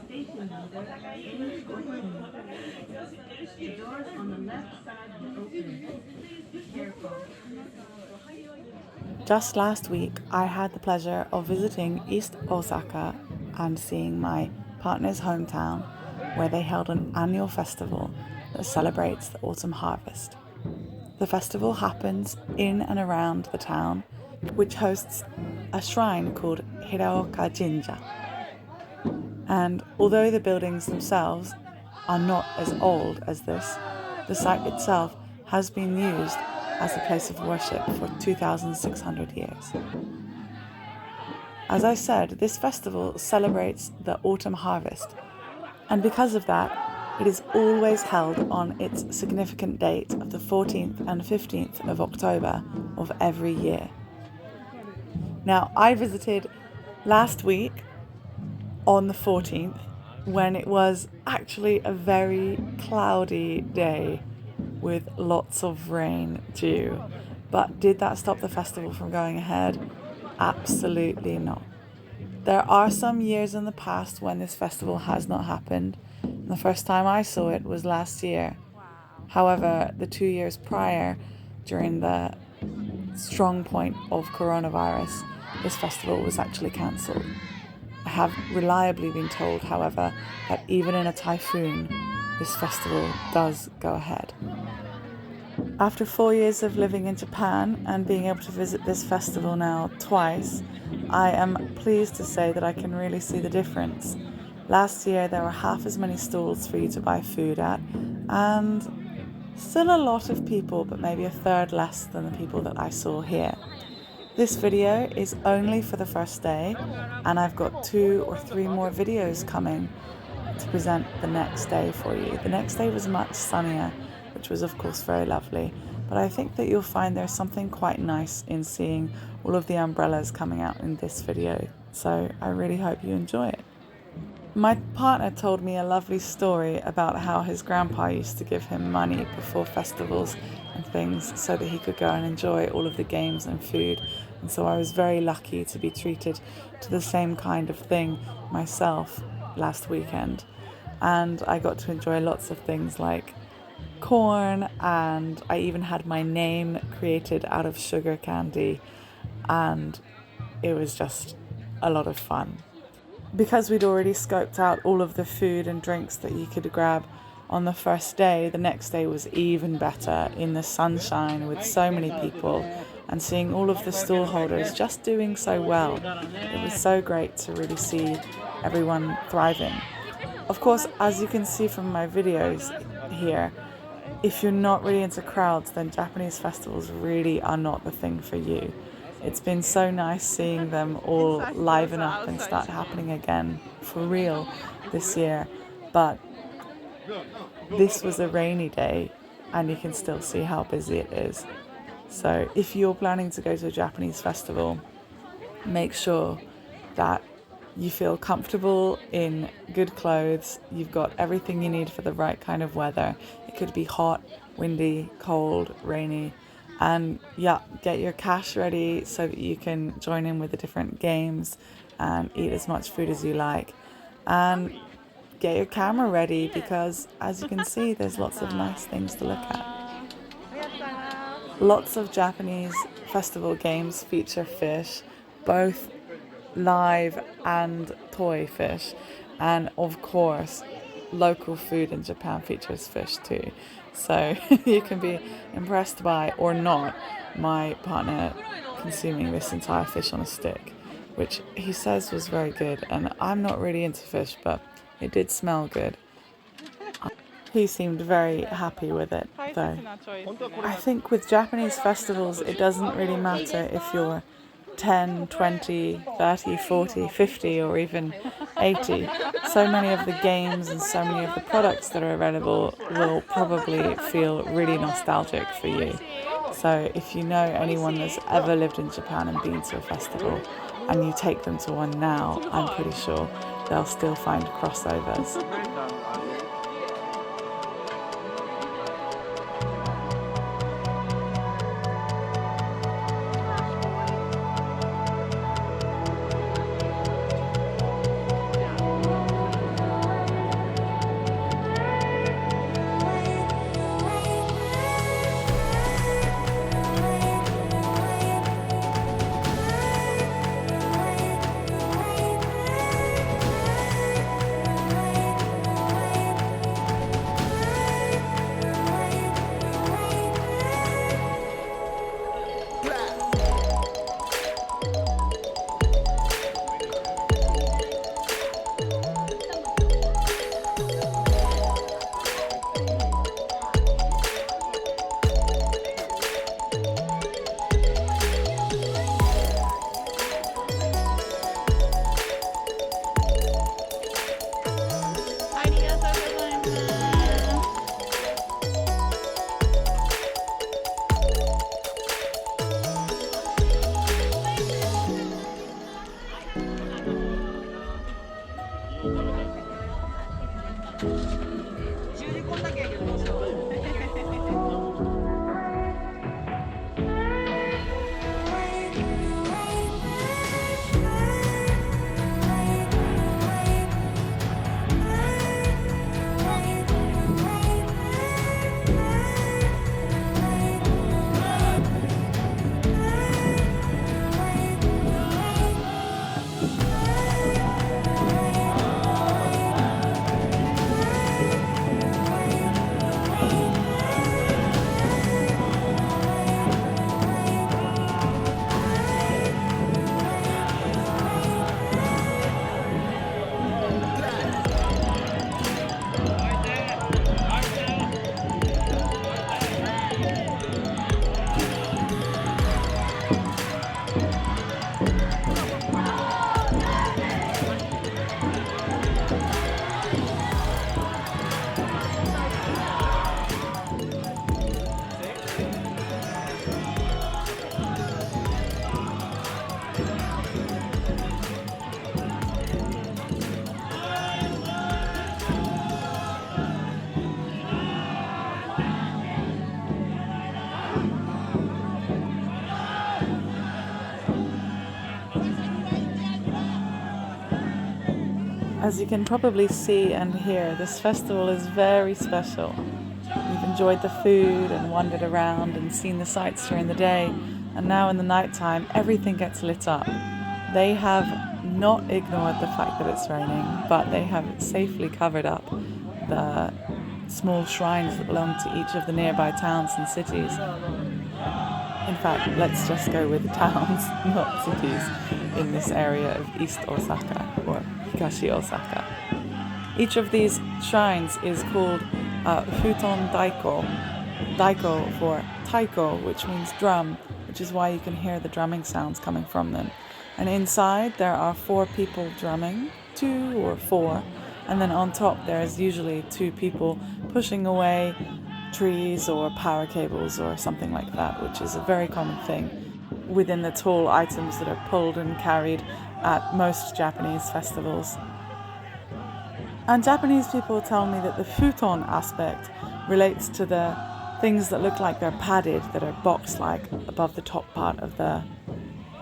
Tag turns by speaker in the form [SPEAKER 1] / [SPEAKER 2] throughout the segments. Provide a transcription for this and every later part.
[SPEAKER 1] Station number Amy 14. The doors on the left side will open. Please be careful. Just last week, I had the pleasure of visiting East Osaka and seeing my partner's hometown, where they held an annual festival that celebrates the autumn harvest. The festival happens in and around the town, which hosts a shrine called Hiraoka Jinja. And although the buildings themselves are not as old as this, the site itself has been used as a place of worship for 2,600 years. As I said, this festival celebrates the autumn harvest, and because of that, it is always held on its significant date of the 14th and 15th of October of every year. Now, I visited last week on the 14th, when it was actually a very cloudy day with lots of rain due. But did that stop the festival from going ahead? Absolutely not. There are some years in the past when this festival has not happened. The first time I saw it was last year. However, the 2 years prior, during the strong point of coronavirus, this festival was actually cancelled. I have reliably been told, however, that even in a typhoon, this festival does go ahead. After 4 years of living in Japan and being able to visit this festival now twice, I am pleased to say that I can really see the difference. Last year there were half as many stalls for you to buy food at, and still a lot of people, but maybe a third less than the people that I saw here. This video is only for the first day, and I've got 2 or 3 more videos coming to present the next day for you. The next day was much sunnier, which was of course very lovely, but I think that you'll find there's something quite nice in seeing all of the umbrellas coming out in this video, so I really hope you enjoy it. My partner told me a lovely story about how his grandpa used to give him money before festivals and things so that he could go and enjoy all of the games and food. And so I was very lucky to be treated to the same kind of thing myself last weekend. And I got to enjoy lots of things like corn, and I even had my name created out of sugar candy, and it was just a lot of fun. Because we'd already scoped out all of the food and drinks that you could grab on the first day, the next day was even better in the sunshine with so many people and seeing all of the stall holders just doing so well. It was so great to really see everyone thriving. Of course, as you can see from my videos here, if you're not really into crowds, then Japanese festivals really are not the thing for you. It's been so nice seeing them all liven up and start happening again for real this year, but this was a rainy day and you can still see how busy it is. So if you're planning to go to a Japanese festival, make sure that you feel comfortable in good clothes. You've got everything you need for the right kind of weather. It could be hot, windy, cold, rainy. And yeah, get your cash ready so that you can join in with the different games and eat as much food as you like. And get your camera ready because, as you can see, there's lots of nice things to look at. Lots of Japanese festival games feature fish, both live and toy fish, and of course local food in Japan features fish too, so you can be impressed by, or not, my partner consuming this entire fish on a stick, which he says was very good, and I'm not really into fish, but it did smell good. He seemed very happy with it though. I think with Japanese festivals it doesn't really matter if you're 10, 20, 30, 40, 50 or even 80. So many of the games and so many of the products that are available will probably feel really nostalgic for you. So if you know anyone that's ever lived in Japan and been to a festival and you take them to one now, I'm pretty sure they'll still find crossovers. As you can probably see and hear, this festival is very special. We've enjoyed the food and wandered around and seen the sights during the day, and now in the nighttime everything gets lit up. They have not ignored the fact that it's raining, but they have safely covered up the small shrines that belong to each of the nearby towns and cities. In fact, let's just go with towns, not cities, in this area of East Osaka, or Higashi Osaka. Each of these shrines is called Futon Daiko, Daiko for taiko, which means drum, which is why you can hear the drumming sounds coming from them. And inside there are 4 people drumming, 2 or 4, and then on top there is usually 2 people pushing away trees or power cables or something like that, which is a very common thing within the tall items that are pulled and carried at most Japanese festivals. And Japanese people tell me that the futon aspect relates to the things that look like they're padded, that are box-like above the top part of the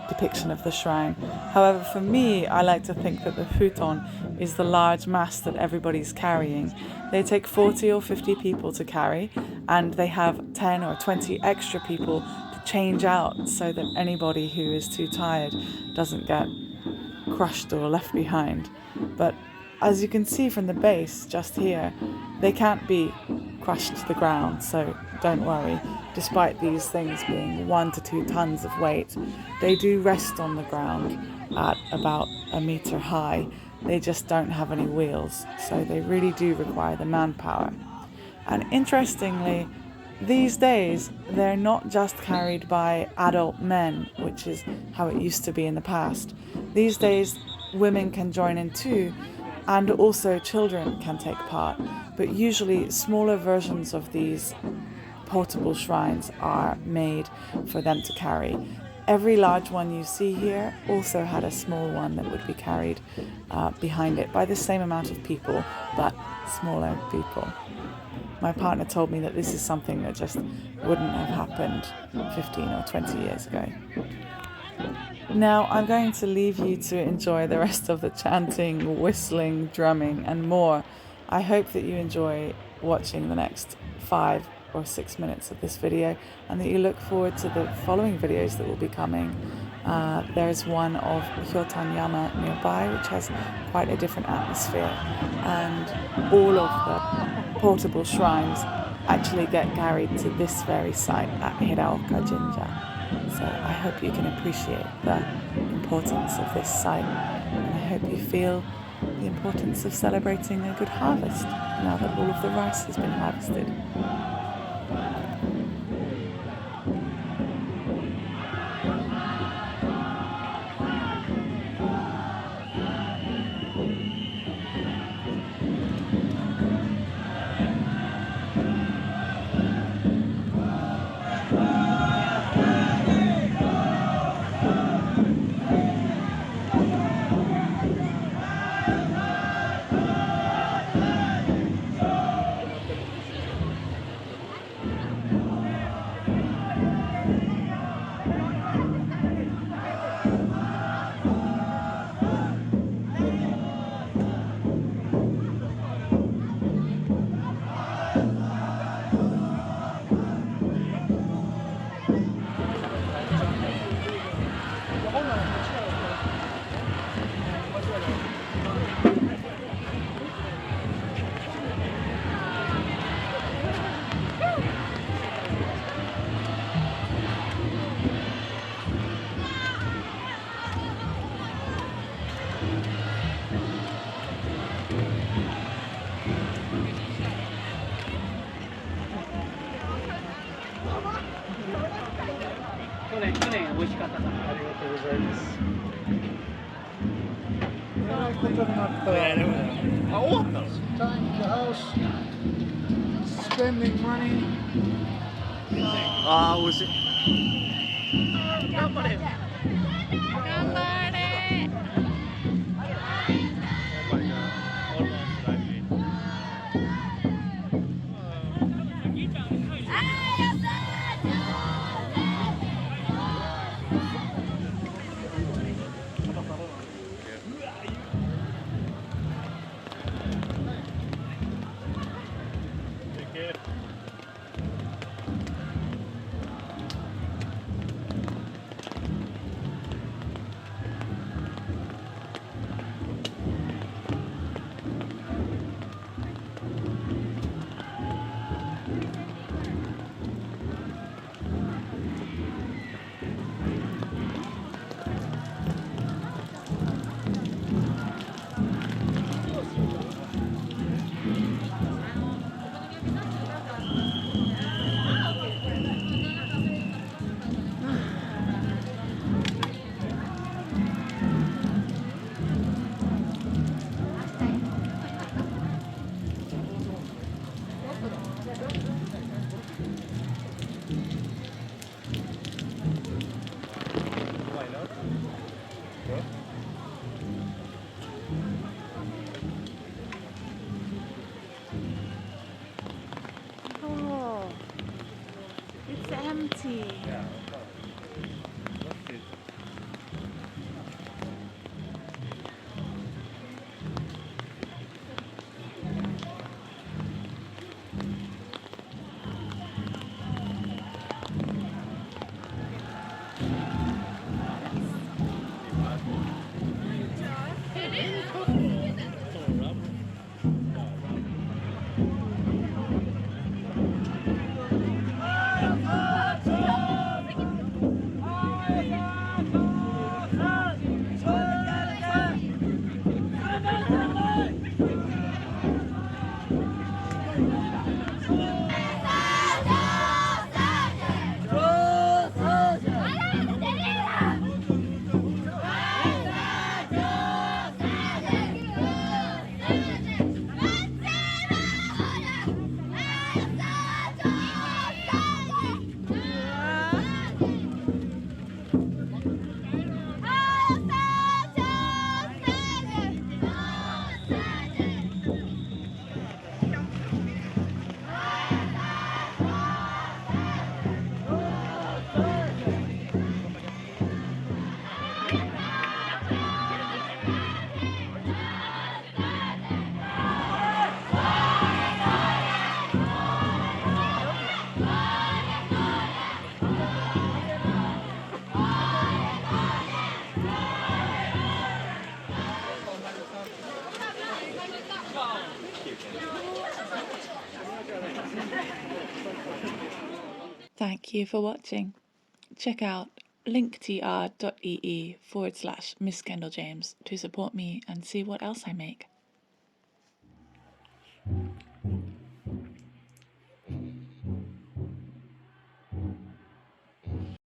[SPEAKER 1] depiction of the shrine. However, for me, I like to think that the futon is the large mass that everybody's carrying. They take 40 or 50 people to carry, and they have 10 or 20 extra people to change out so that anybody who is too tired doesn't get crushed or left behind. But as you can see from the base just here, they can't be crushed to the ground, so don't worry. Despite these things being 1 to 2 tons of weight, they do rest on the ground at about a meter high. They just don't have any wheels, so they really do require the manpower. And interestingly, these days they're not just carried by adult men, which is how it used to be in the past. These days women can join in too, and also children can take part, but usually smaller versions of these portable shrines are made for them to carry. Every large one you see here also had a small one that would be carried behind it by the same amount of people, but smaller people. My partner told me that this is something that just wouldn't have happened 15 or 20 years ago. Now I'm going to leave you to enjoy the rest of the chanting, whistling, drumming and more. I hope that you enjoy watching the next 5 or 6 minutes of this video, and that you look forward to the following videos that will be coming. There's one of Hyotanyama nearby, which has quite a different atmosphere, and all of the portable shrines actually get carried to this very site at Hiraoka Jinja. So I hope you can appreciate the importance of this site, and I hope you feel the importance of celebrating a good harvest now that all of the rice has been harvested.
[SPEAKER 2] ことになった。あ、終わったの Time the house, spending money.
[SPEAKER 3] ああ、美味しい。
[SPEAKER 2] 頑張れ。
[SPEAKER 1] 頑張れ。Oh, it's empty. Thank you for watching. Check out linktr.ee/Miss Kendall James to support me and see what else I make.